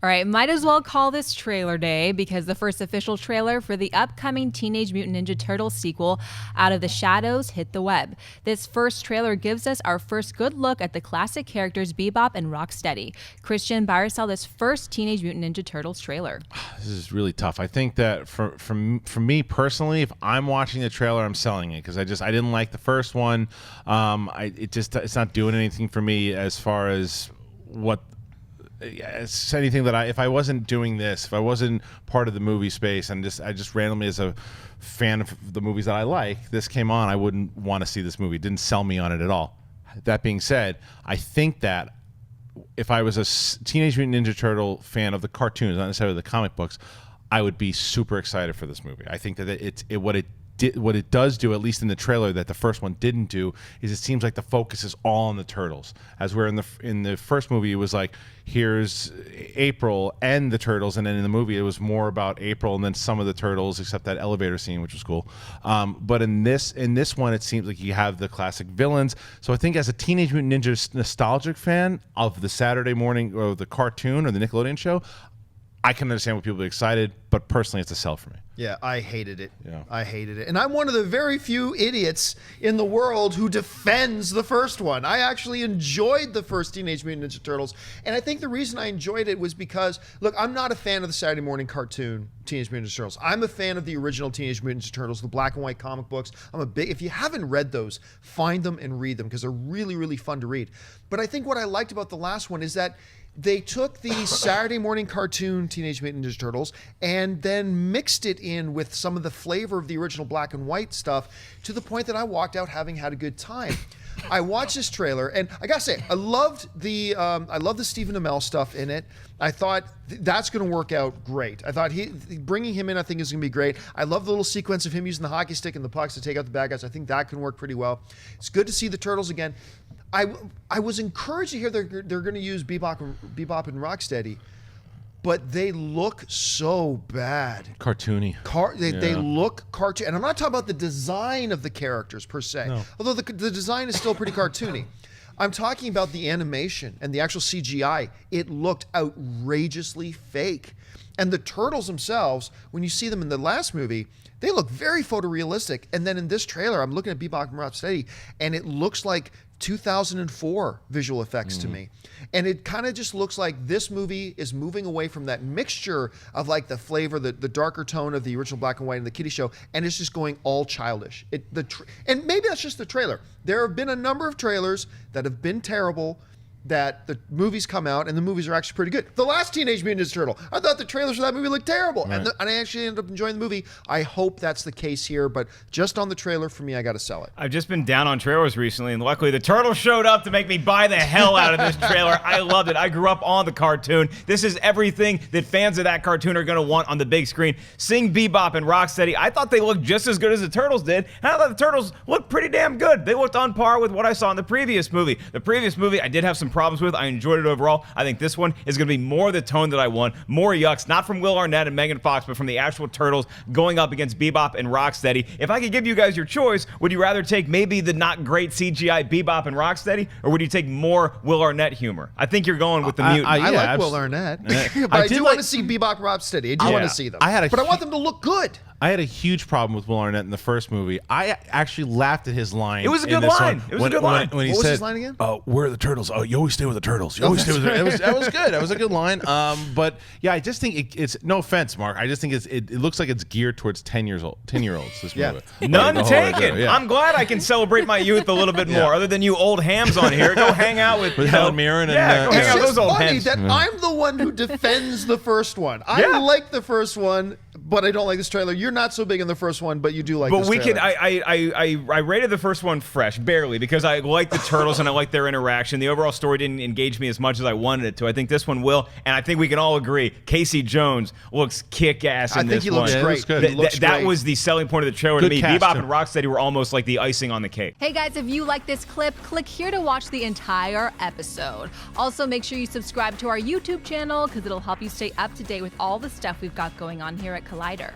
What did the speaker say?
All right, might as well call this trailer day because the first official trailer for the upcoming Teenage Mutant Ninja Turtles sequel, Out of the Shadows, hit the web. This first trailer gives us our first good look at the classic characters Bebop and Rocksteady. Christian, buy or sell this first Teenage Mutant Ninja Turtles trailer? This is really tough. I think that for me personally, if I'm watching the trailer, I'm selling it because I didn't like the first one. It's not doing anything for me as far as what. It's anything that if I wasn't doing this, if I wasn't part of the movie space and I just randomly as a fan of the movies that I like, this came on, I wouldn't want to see this movie. It didn't sell me on it at all. That being said, I think that if I was a Teenage Mutant Ninja Turtle fan of the cartoons, not necessarily the comic books, I would be super excited for this movie. I think that what it does do, at least in the trailer, that the first one didn't do, is it seems like the focus is all on the turtles. As where in the first movie it was like, here's April and the turtles, and then in the movie it was more about April and then some of the turtles, except that elevator scene, which was cool. But in this one, it seems like you have the classic villains. So I think as a Teenage Mutant Ninja nostalgic fan of the Saturday morning or the cartoon or the Nickelodeon show, I can understand what people are excited, but personally, it's a sell for me. Yeah, I hated it. Yeah. I hated it. And I'm one of the very few idiots in the world who defends the first one. I actually enjoyed the first Teenage Mutant Ninja Turtles. And I think the reason I enjoyed it was because, look, I'm not a fan of the Saturday morning cartoon Teenage Mutant Ninja Turtles. I'm a fan of the original Teenage Mutant Ninja Turtles, the black and white comic books. If you haven't read those, find them and read them because they're really, really fun to read. But I think what I liked about the last one is that they took the Saturday morning cartoon Teenage Mutant Ninja Turtles and then mixed it in with some of the flavor of the original black and white stuff to the point that I walked out having had a good time. I watched this trailer and I gotta say, I loved the Stephen Amell stuff in it. I thought that's going to work out great. I thought bringing him in, I think, is going to be great. I love the little sequence of him using the hockey stick and the pucks to take out the bad guys. I think that can work pretty well. It's good to see the Turtles again. I was encouraged to hear they're going to use Bebop and Rocksteady, but they look so bad. Cartoony. They look cartoon. And I'm not talking about the design of the characters per se, no. although the design is still pretty cartoony. I'm talking about the animation and the actual CGI. It looked outrageously fake. And the Turtles themselves, when you see them in the last movie, they look very photorealistic. And then in this trailer, I'm looking at Bebop and Rocksteady, and it looks like 2004 visual effects to me. And it kind of just looks like this movie is moving away from that mixture of like the flavor, the darker tone of the original black and white and the kiddie show, and it's just going all childish. And maybe that's just the trailer. There have been a number of trailers that have been terrible that the movies come out and the movies are actually pretty good. The last Teenage Mutant Ninja Turtle, I thought the trailers for that movie looked terrible. Right. And I actually ended up enjoying the movie. I hope that's the case here, but just on the trailer, for me, I got to sell it. I've just been down on trailers recently, and luckily the Turtles showed up to make me buy the hell out of this trailer. I loved it. I grew up on the cartoon. This is everything that fans of that cartoon are going to want on the big screen. Seeing Bebop and Rocksteady, I thought they looked just as good as the Turtles did, and I thought the Turtles looked pretty damn good. They looked on par with what I saw in the previous movie. The previous movie I did have some problems with. I enjoyed it overall. I think this one is going to be more the tone that I want. More yucks, not from Will Arnett and Megan Fox, but from the actual Turtles going up against Bebop and Rocksteady. If I could give you guys your choice, would you rather take maybe the not great CGI Bebop and Rocksteady, or would you take more Will Arnett humor? I think you're going with the mutant. I like Will Arnett, but I do want to see Bebop and Rocksteady. I do want to see them. But I want them to look good. I had a huge problem with Will Arnett in the first movie. I actually laughed at his line. It was a good line. It was a good line. When he what was said, his line again? "Oh, where are the turtles? Oh, you always stay with the turtles. You always stay with the." That was good. That was a good line. But yeah, I just think it's no offense, Mark. I just think it looks like it's geared towards 10-year-olds. This movie. None taken. Yeah. I'm glad I can celebrate my youth a little bit more, other than you old hams on here. Go hang out with Helen Mirren. Go hang out with those old hams. That I'm the one who defends the first one. I like the first one, but I don't like this trailer. You're not so big in the first one, but you do like this trailer. I rated the first one fresh, barely, because I like the Turtles and I like their interaction. The overall story didn't engage me as much as I wanted it to. I think this one will, and I think we can all agree, Casey Jones looks kick-ass in this one. I think he looks great. That was the selling point of the trailer to me. Bebop and Rocksteady were almost like the icing on the cake. Hey guys, if you like this clip, click here to watch the entire episode. Also, make sure you subscribe to our YouTube channel because it'll help you stay up to date with all the stuff we've got going on here at Collider.